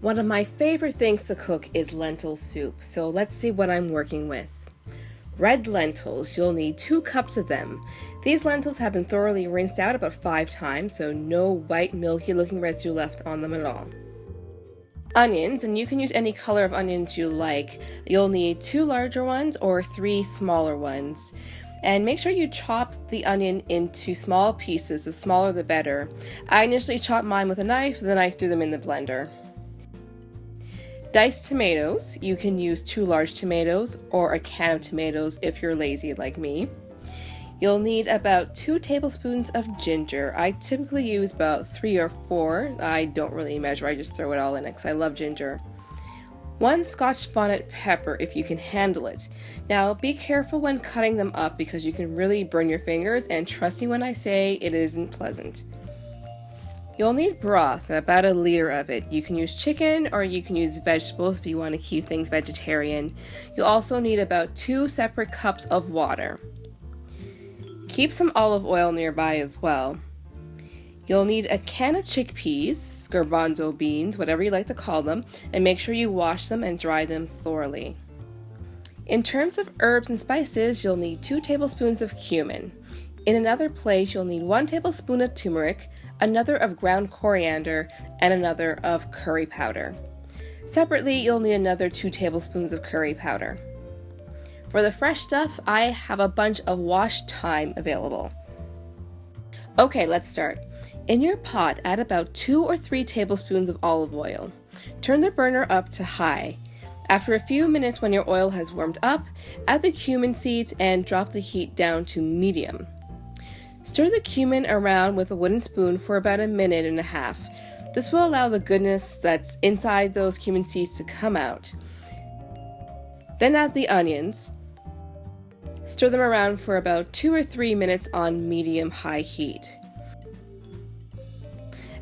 One of my favorite things to cook is lentil soup, so let's see what I'm working with. Red lentils, you'll need 2 cups of them. These lentils have been thoroughly rinsed out about 5 times, so no white milky looking residue left on them at all. Onions, and you can use any color of onions you like. You'll need 2 larger ones or 3 smaller ones. And make sure you chop the onion into small pieces, the smaller the better. I initially chopped mine with a knife, then I threw them in the blender. Diced tomatoes, you can use 2 large tomatoes or a can of tomatoes if you're lazy like me. You'll need about 2 tablespoons of ginger. I typically use about 3 or 4. I don't really measure, I just throw it all in because I love ginger. 1 scotch bonnet pepper if you can handle it. Now be careful when cutting them up because you can really burn your fingers, and trust me when I say it isn't pleasant. You'll need broth, about 1 liter of it. You can use chicken or you can use vegetables if you want to keep things vegetarian. You'll also need about 2 separate cups of water. Keep some olive oil nearby as well. You'll need a can of chickpeas, garbanzo beans, whatever you like to call them, and make sure you wash them and dry them thoroughly. In terms of herbs and spices, you'll need 2 tablespoons of cumin. In another place, you'll need 1 tablespoon of turmeric, another of ground coriander, and another of curry powder. Separately, you'll need another 2 tablespoons of curry powder. For the fresh stuff, I have a bunch of washed thyme available. Okay, let's start. In your pot, add about 2 or 3 tablespoons of olive oil. Turn the burner up to high. After a few minutes when your oil has warmed up, add the cumin seeds and drop the heat down to medium. Stir the cumin around with a wooden spoon for about 1.5 minutes. This will allow the goodness that's inside those cumin seeds to come out. Then add the onions. Stir them around for about 2 or 3 minutes on medium-high heat.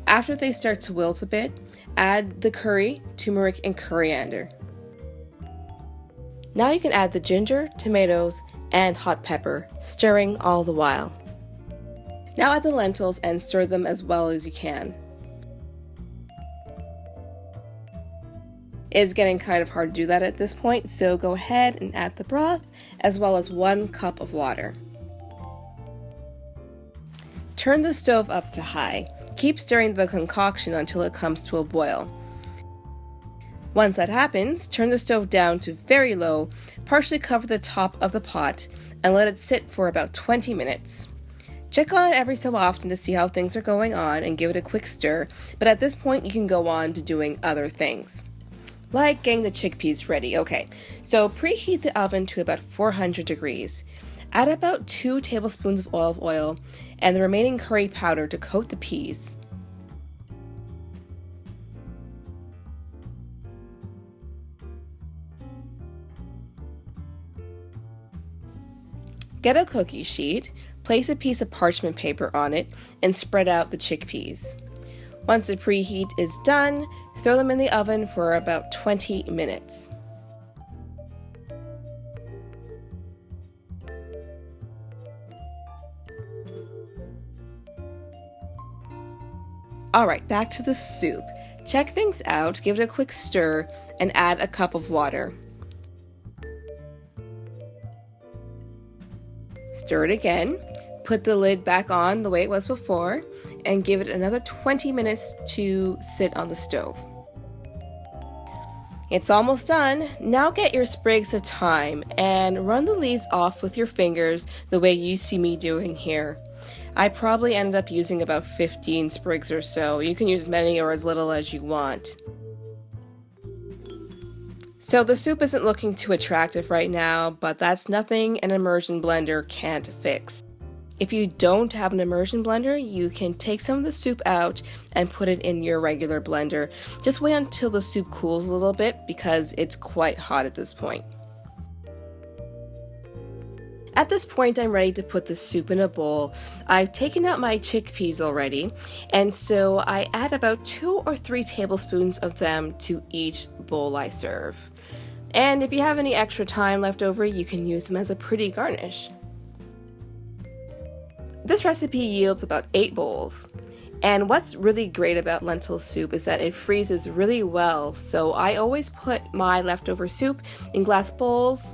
After they start to wilt a bit, add the curry, turmeric, and coriander. Now you can add the ginger, tomatoes, and hot pepper, stirring all the while. Now add the lentils and stir them as well as you can. It's getting kind of hard to do that at this point, so go ahead and add the broth as well as 1 cup of water. Turn the stove up to high. Keep stirring the concoction until it comes to a boil. Once that happens, turn the stove down to very low, partially cover the top of the pot, and let it sit for about 20 minutes. Check on it every so often to see how things are going on and give it a quick stir, but at this point you can go on to doing other things. Like getting the chickpeas ready. Okay, so preheat the oven to about 400 degrees. Add about 2 tablespoons of olive oil and the remaining curry powder to coat the peas. Get a cookie sheet, place a piece of parchment paper on it, and spread out the chickpeas. Once the preheat is done, throw them in the oven for about 20 minutes. Alright, back to the soup. Check things out, give it a quick stir, and add a cup of water. Stir it again, put the lid back on the way it was before, and give it another 20 minutes to sit on the stove. It's almost done. Now get your sprigs of thyme and run the leaves off with your fingers the way you see me doing here. I probably ended up using about 15 sprigs or so. You can use as many or as little as you want. So the soup isn't looking too attractive right now, but that's nothing an immersion blender can't fix. If you don't have an immersion blender, you can take some of the soup out and put it in your regular blender. Just wait until the soup cools a little bit because it's quite hot at this point. At this point, I'm ready to put the soup in a bowl. I've taken out my chickpeas already, and so I add about 2 or 3 tablespoons of them to each bowl I serve. And if you have any extra thyme left over, you can use them as a pretty garnish. This recipe yields about 8 bowls. And what's really great about lentil soup is that it freezes really well. So I always put my leftover soup in glass bowls.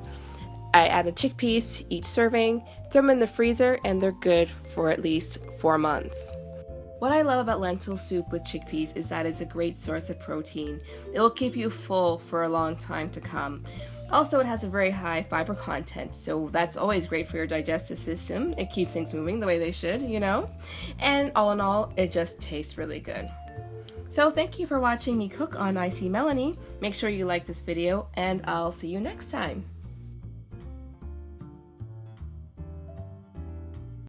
I add the chickpeas each serving, throw them in the freezer, and they're good for at least 4 months. What I love about lentil soup with chickpeas is that it's a great source of protein. It'll keep you full for a long time to come. Also, it has a very high fiber content, so that's always great for your digestive system. It keeps things moving the way they should, you know? And all in all, it just tastes really good. So thank you for watching me cook on I See Melanie. Make sure you like this video, and I'll see you next time.